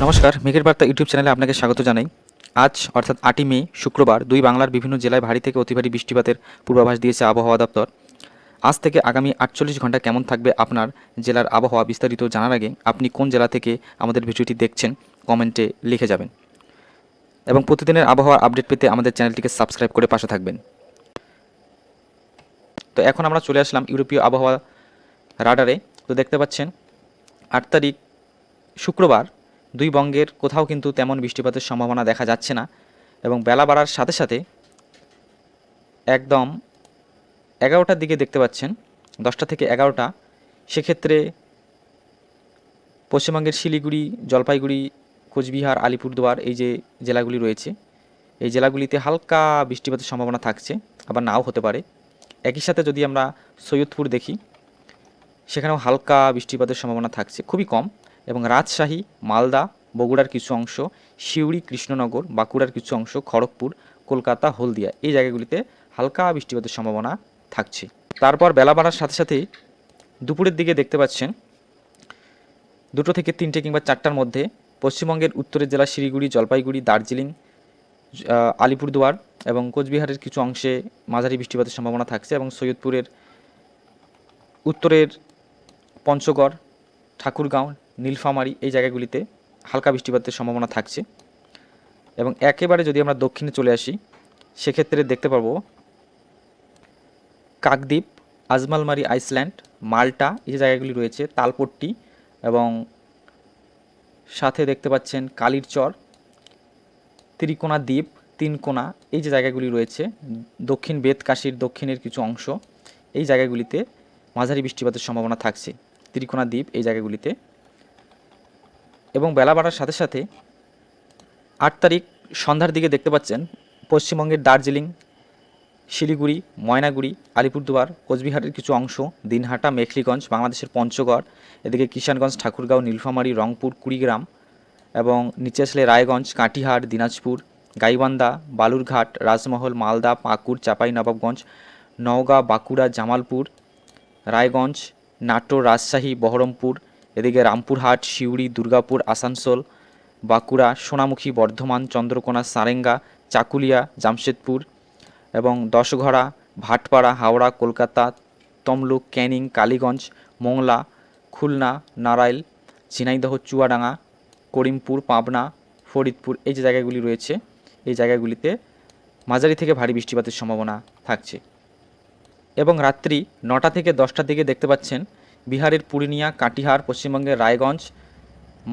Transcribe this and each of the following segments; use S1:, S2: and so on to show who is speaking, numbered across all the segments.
S1: নমস্কার, মেঘের বার্তা ইউটিউব চ্যানেলে আপনাকে স্বাগত জানাই। আজ অর্থাৎ 8ই মে শুক্রবার বাংলার বিভিন্ন জেলায় ভারী থেকে অতি ভারী বৃষ্টিপাতের পূর্বাভাস দিয়েছে আবহাওয়া দপ্তর। আজ থেকে আগামী 48 ঘন্টা কেমন থাকবে আপনার জেলার আবহাওয়া বিস্তারিত জানার আগে আপনি কোন জেলা থেকে আমাদের ভিডিওটি দেখছেন কমেন্টে লিখে যাবেন এবং প্রতিদিনের আবহাওয়ার আপডেট পেতে আমাদের চ্যানেলটিকে সাবস্ক্রাইব করে পাশে থাকবেন। তো এখন আমরা চলে আসলাম ইউরোপীয় আবহাওয়া রাডারে। তো দেখতে পাচ্ছেন 8 তারিখ শুক্রবার বঙ্গের কোথাও কিন্তু তেমন বৃষ্টিপাতের সম্ভাবনা দেখা যাচ্ছে না এবং বেলা বাড়ার সাথে সাথে একদম 11টার দিকে দেখতে পাচ্ছেন 10টা থেকে 11টা, সেক্ষেত্রে পশ্চিমবঙ্গের শিলিগুড়ি, জলপাইগুড়ি, কোচবিহার, আলিপুরদুয়ার এই যে জেলাগুলি রয়েছে এই জেলাগুলিতে হালকা বৃষ্টিপাতের সম্ভাবনা থাকছে, আবার নাও হতে পারে। একই সাথে যদি আমরা সৈয়দপুর দেখি সেখানেও হালকা বৃষ্টিপাতের সম্ভাবনা থাকছে, খুবই কম। এবং রাজশাহী, মালদা, বগুড়ার কিছু অংশ, সিউড়ি, কৃষ্ণনগর, বাঁকুড়ার কিছু অংশ, খড়গপুর, কলকাতা, হলদিয়া এই জায়গাগুলিতে হালকা বৃষ্টিপাতের সম্ভাবনা থাকছে। তারপর বেলা বাড়ার সাথে সাথে দুপুরের দিকে দেখতে পাচ্ছেন 2টো থেকে 3টে কিংবা 4টার মধ্যে পশ্চিমবঙ্গের উত্তরের জেলা শিলিগুড়ি, জলপাইগুড়ি, দার্জিলিং, আলিপুরদুয়ার এবং কোচবিহারের কিছু অংশে মাঝারি বৃষ্টিপাতের সম্ভাবনা থাকছে এবং সৈয়দপুরের উত্তরের পঞ্চগড়, ঠাকুরগাঁও, নীলফামারী এই জায়গাগুলিতে হালকা বৃষ্টিপাতের সম্ভাবনা থাকছে। এবং একেবারে যদি আমরা দক্ষিণে চলে আসি সেক্ষেত্রে দেখতে পাবো কাকদ্বীপ, আজমালমারি আইসল্যান্ড, মাল্টা এই যে জায়গাগুলি রয়েছে, তালপট্টি এবং সাথে দেখতে পাচ্ছেন কালিরচর, ত্রিকোণা দ্বীপ, তিনকোনা এই যে জায়গাগুলি রয়েছে, দক্ষিণ বেতকাশির দক্ষিণের কিছু অংশ এই জায়গাগুলিতে মাঝারি বৃষ্টিপাতের সম্ভাবনা থাকছে, ত্রিকোণা দ্বীপ এই জায়গাগুলিতে। এবং বেলা বাড়ার সাথে সাথে 8 তারিখ সন্ধ্যার দিকে দেখতে পাচ্ছেন পশ্চিমবঙ্গের দার্জিলিং, শিলিগুড়ি, ময়নাগুড়ি, আলিপুরদুয়ার, কোচবিহারের কিছু অংশ, দিনহাটা, মেখলিগঞ্জ, বাংলাদেশের পঞ্চগড়, এদিকে কিষানগঞ্জ, ঠাকুরগাঁও, নীলফামারী, রংপুর, কুড়িগ্রাম এবং নিচে আসলে রায়গঞ্জ, কাটিহার, দিনাজপুর, গাইবান্ধা, বালুরঘাট, রাজমহল, মালদা, পাকুড়, চাঁপাইনবাবগঞ্জ, নওগাঁ, বাঁকুড়া, জামালপুর, রায়গঞ্জ, নাটোর, রাজশাহী, বহরমপুর, এদিকে রামপুরহাট, সিউড়ি, দুর্গাপুর, আসানসোল, বাঁকুড়া, সোনামুখী, বর্ধমান, চন্দ্রকোনা, সারেঙ্গা, চাকুলিয়া, জামশেদপুর এবং দশঘরা, ভাটপাড়া, হাওড়া, কলকাতা, তমলুক, ক্যানিং, কালীগঞ্জ, মোংলা, খুলনা, নারাইল, ঝিনাইদহ, চুয়াডাঙ্গা, করিমপুর, পাবনা, ফরিদপুর এই যে জায়গাগুলি রয়েছে এই জায়গাগুলিতে মাঝারি থেকে ভারী বৃষ্টিপাতের সম্ভাবনা থাকছে। এবং রাত্রি 9টা থেকে 10টার দিকে দেখতে পাচ্ছেন বিহারের পূর্ণিয়া, কাটিহার, পশ্চিমবঙ্গের রায়গঞ্জ,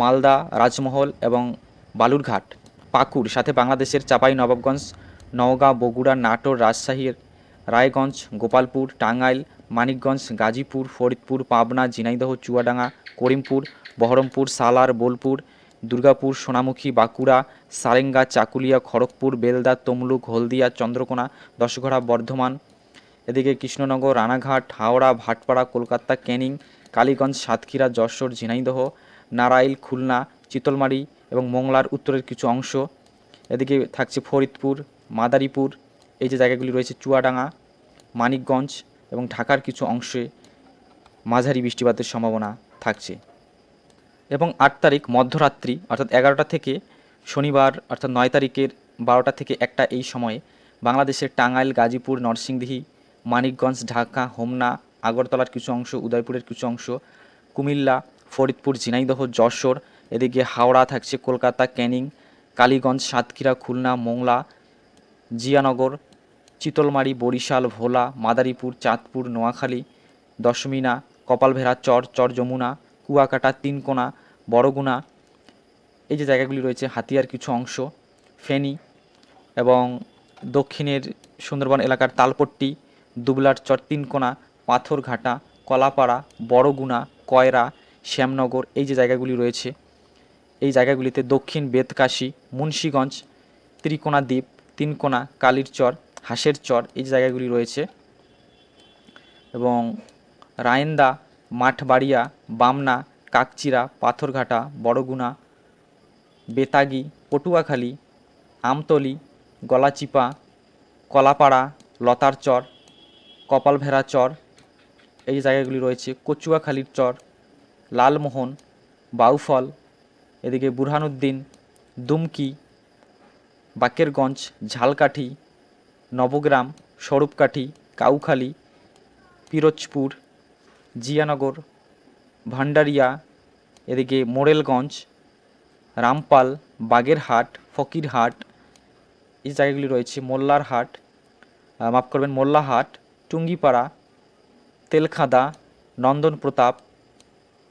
S1: মালদা, রাজমহল এবং বালুরঘাট, পাকুড়, সাথে বাংলাদেশের চাঁপাইনবাবগঞ্জ, নওগাঁ, বগুড়া, নাটোর, রাজশাহীর রায়গঞ্জ, গোপালপুর, টাঙ্গাইল, মানিকগঞ্জ, গাজীপুর, ফরিদপুর, পাবনা, ঝিনাইদহ, চুয়াডাঙ্গা, করিমপুর, বহরমপুর, সালার, বোলপুর, দুর্গাপুর, সোনামুখী, বাঁকুড়া, সারেঙ্গা, চাকুলিয়া, খড়গপুর, বেলদা, তমলুক, হলদিয়া, চন্দ্রকোনা, দশঘরা, বর্ধমান, এদিকে কৃষ্ণনগর, রানাঘাট, হাওড়া, ভাটপাড়া, কলকাতা, ক্যানিং, কালীগঞ্জ, সাতক্ষীরা, যশোর, ঝিনাইদহ, নারাইল, খুলনা, চিতলমারি এবং মোংলার উত্তরের কিছু অংশ, এদিকে থাকছে ফরিদপুর, মাদারীপুর এই যে জায়গাগুলি রয়েছে, চুয়াডাঙ্গা, মানিকগঞ্জ এবং ঢাকার কিছু অংশে মাঝারি বৃষ্টিপাতের সম্ভাবনা থাকছে। এবং 8 তারিখ মধ্যরাত্রি অর্থাৎ 11টা থেকে শনিবার অর্থাৎ 9 তারিখের 12টা থেকে 1টা এই সময়ে বাংলাদেশের টাঙ্গাইল, গাজীপুর, নরসিংদী, মানিকগঞ্জ, ঢাকা, হোমনা, আগরতলার কিছু অংশ, উদয়পুরের কিছু অংশ, কুমিল্লা, ফরিদপুর, ঝিনাইদহ, যশোর, এদিকে হাওড়া থাকছে, কলকাতা, ক্যানিং, কালীগঞ্জ, সাতক্ষীরা, খুলনা, মোংলা, জিয়ানগর, চিতলমারি, বরিশাল, ভোলা, মাদারীপুর, চাঁদপুর, নোয়াখালী, দশমিনা, কপালভেড়া, চর যমুনা, কুয়াকাটা, তিনকোনা, বড়গুনা এই যে জায়গাগুলি রয়েছে, হাতিয়ার কিছু অংশ, ফেনী এবং দক্ষিণের সুন্দরবন এলাকার তালপট্টি, দুবলার চর, তিনকোনা, পাথরঘাটা, কলাপাড়া, বড়গুনা, কয়রা, শ্যামনগর এই যে জায়গাগুলি রয়েছে এই জায়গাগুলিতে দক্ষিণ বেতকাশি, মুন্সীগঞ্জ, ত্রিকোণা দ্বীপ, তিনকোনা, কালিরচর, হাঁসের চর এই যে জায়গাগুলি রয়েছে এবং রায়েন্দা, মাঠবাড়িয়া, বামনা, কাকচিরা, পাথরঘাটা, বড়গুনা, বেতাগী, পটুয়াখালী, আমতলী, গলাচিপা, কলাপাড়া, লতার চর, কপালভেড়া চর এই যে জায়গাগুলি রয়েছে, কচুয়াখালীর চর, লালমোহন, বাউফল, এদিকে বুরহানুদ্দিন, দুমকি, বাকেরগঞ্জ, ঝালকাঠি, নবগ্রাম, স্বরূপকাঠি, কাউখালী, পিরোজপুর, জিয়ানগর, ভান্ডারিয়া, এদিকে মোরেলগঞ্জ, রামপাল, বাগেরহাট, ফকিরহাট, এই জায়গাগুলি রয়েছে। মোল্লারহাট, মাফ করবেন মোল্লাহাট, টুঙ্গিপাড়া, তেলখাদা, নন্দন প্রতাপ,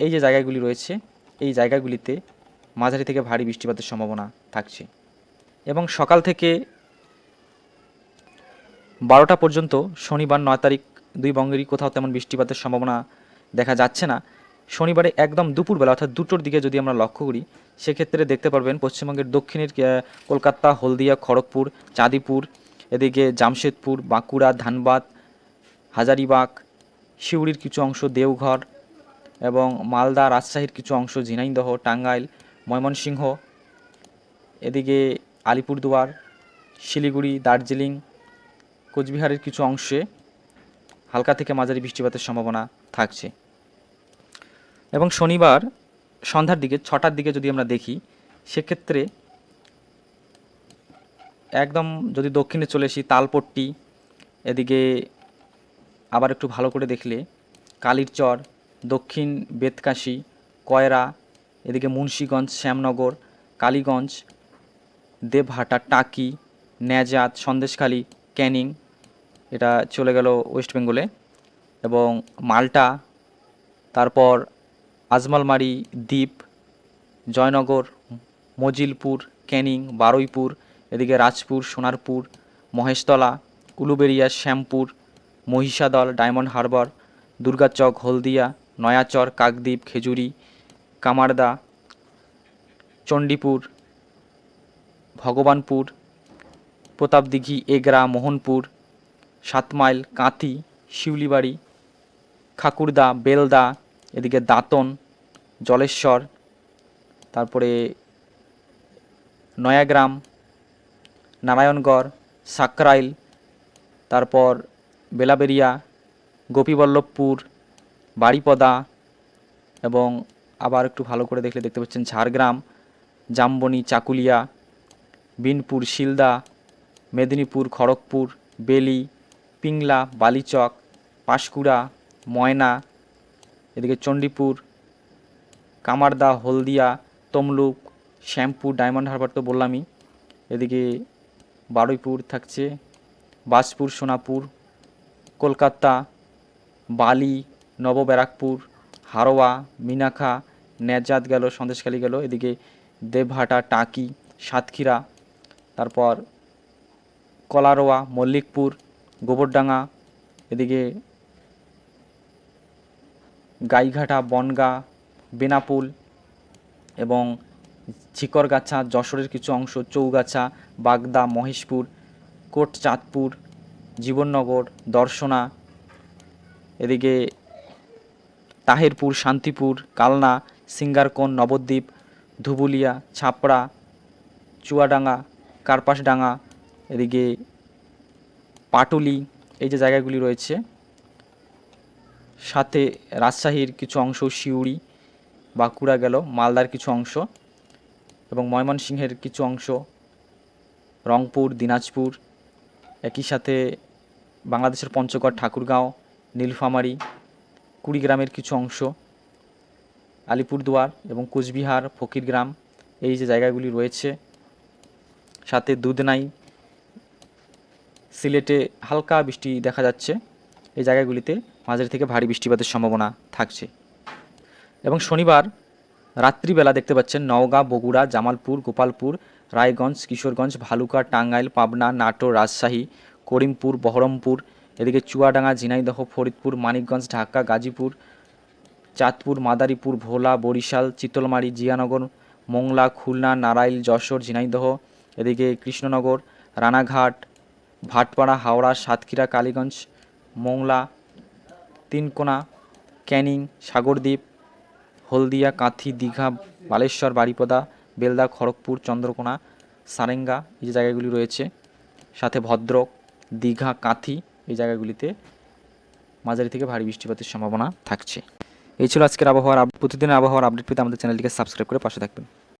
S1: এই যে জায়গাগুলি রয়েছে এই জায়গাগুলিতে মাঝারি থেকে ভারী বৃষ্টিপাতের সম্ভাবনা থাকছে। এবং সকাল থেকে 12টা পর্যন্ত শনিবার 9 তারিখ 2 বঙ্গেরই কোথাও তেমন বৃষ্টিপাতের সম্ভাবনা দেখা যাচ্ছে না। শনিবারে একদম দুপুরবেলা অর্থাৎ 2টোর দিকে যদি আমরা লক্ষ্য করি সেক্ষেত্রে দেখতে পারবেন পশ্চিমবঙ্গের দক্ষিণের কলকাতা, হলদিয়া, খড়গপুর, চাঁদিপুর, এদিকে জামশেদপুর, বাঁকুড়া, ধানবাদ, হাজারিবাগ, সিউড়ির কিছু অংশ, দেওঘর এবং মালদা, রাজশাহীর কিছু অংশ, ঝিনাইদহ, টাঙ্গাইল, ময়মনসিংহ, এদিকে আলিপুরদুয়ার, শিলিগুড়ি, দার্জিলিং, কোচবিহারের কিছু অংশে হালকা থেকে মাঝারি বৃষ্টিপাতের সম্ভাবনা থাকছে। এবং শনিবার সন্ধ্যার দিকে 6টার দিকে যদি আমরা দেখি সেক্ষেত্রে একদম যদি দক্ষিণে চলে আসি তালপট্টি, এদিকে আবার একটু ভালো করে দেখলে কালীরচর, দক্ষিণ বেতকাশি, কয়রা, এদিকে মুন্সীগঞ্জ, শ্যামনগর, কালীগঞ্জ, দেবহাটা, টাকি, নেজাত, সন্দেশখালী, ক্যানিং, এটা চলে গেল ওয়েস্ট বেঙ্গলে, এবং মাল্টা, তারপর আজমালমারি, দ্বীপ, জয়নগর, মজিলপুর, ক্যানিং, বারুইপুর, এদিকে রাজপুর, সোনারপুর, মহেশতলা, উলুবেড়িয়া, শ্যামপুর, মহিষাদল, ডায়মন্ড হারবার, দুর্গাচক, হলদিয়া, নয়াচর, কাকদ্বীপ, খেজুরি, কামারদা, চণ্ডীপুর, ভগবানপুর, প্রতাপদিঘি, এগরা, মোহনপুর, 7 মাইল, কাঁথি, শিউলিবাড়ি, খাকুরদা, বেলদা, এদিকে দাঁতন, জলেশ্বর, তারপরে নয়াগ্রাম, নারায়ণগড়, সাকরাইল, তারপর বেলাবেরিয়া, গোপীবল্লভপুর, বাড়িপদা, এবং আবার একটু ভালো করে দেখলে দেখতে পাচ্ছেন ঝাড়গ্রাম, জামবনি, চাকুলিয়া, বিনপুর, শিলদা, মেদিনীপুর, খড়গপুর, বেলি, পিংলা, বালিচক, পাঁশকুড়া, ময়না, এদিকে চণ্ডীপুর, কামারদা, হলদিয়া, তমলুক, শ্যামপুর, ডায়মন্ড হারবার তো বললামই, এদিকে বারুইপুর থাকছে, বাজপুর, সোনাপুর, কলকাতা, বালি, নবব্যারাকপুর, হারোয়া, মিনাখা, নেজাত গেল, সন্দেশখালী গেল, এদিকে দেবহাটা, টাকি, সাতক্ষীরা, তারপর কলারোয়া, মল্লিকপুর, গোবরডাঙ্গা, এদিকে গাইঘাটা, বনগাঁ, বেনাপুল এবং ঝিকরগাছা, যশোরের কিছু অংশ, চৌগাছা, বাগদা, মহেশপুর, কোট চাঁদপুর, জীবননগর, দর্শনা, এদিকে তাহেরপুর, শান্তিপুর, কালনা, সিঙ্গারকোণ, নবদ্বীপ, ধুবুলিয়া, ছাপড়া, চুয়াডাঙ্গা, কার্পাসডাঙ্গা, এদিকে পাটুলি, এই যে জায়গাগুলি রয়েছে, সাথে রাজশাহীর কিছু অংশ, সিউড়ি, বাঁকুড়া গেল, মালদার কিছু অংশ এবং ময়মনসিংহের কিছু অংশ, রংপুর, দিনাজপুর, একই সাথে বাংলাদেশের পঞ্চগড়, ঠাকুরগাঁও, নীলফামারী, কুড়িগ্রামের কিছু অংশ, আলিপুরদুয়ার এবং কোচবিহার, ফকিরগ্রাম, এই যে জায়গাগুলি রয়েছে, সাথে দুধনাই, সিলেটে হালকা বৃষ্টি দেখা যাচ্ছে, এই জায়গাগুলিতে মাঝারি থেকে ভারী বৃষ্টিপাতের সম্ভাবনা থাকছে। এবং শনিবার রাত্রিবেলা দেখতে পাচ্ছেন নওগাঁ, বগুড়া, জামালপুর, গোপালপুর, রায়গঞ্জ, কিশোরগঞ্জ, ভালুকা, টাঙ্গাইল, পাবনা, নাটোর, রাজশাহী, করিমপুর, বহরমপুর, এদিকে চুয়াডাঙ্গা, ঝিনাইদহ, ফরিদপুর, মানিকগঞ্জ, ঢাকা, গাজীপুর, চাঁদপুর, মাদারীপুর, ভোলা, বরিশাল, চিতলমারি, জিয়ানগর, মোংলা, খুলনা, নারাইল, যশোর, ঝিনাইদহ, এদিকে কৃষ্ণনগর, রানাঘাট, ভাটপাড়া, হাওড়া, সাতক্ষীরা, কালীগঞ্জ, মোংলা, তিনকোনা, ক্যানিং, সাগরদ্বীপ, হলদিয়া, কাঁথি, দীঘা, বালেশ্বর, বারিপদা, বেলদা, খড়গপুর, চন্দ্রকোনা, সারেঙ্গা, এই যে জায়গাগুলি রয়েছে, সাথে ভদ্রক, দীঘা, কাঁথি, এই জায়গাগুলিতে মাঝারি থেকে ভারী বৃষ্টিপাতের সম্ভাবনা থাকছে। এই ছিল আজকের আবহাওয়ার প্রতিদিনের আবহাওয়ার আপডেট পেতে আমাদের চ্যানেলটিকে সাবস্ক্রাইব করে পাশে থাকবেন।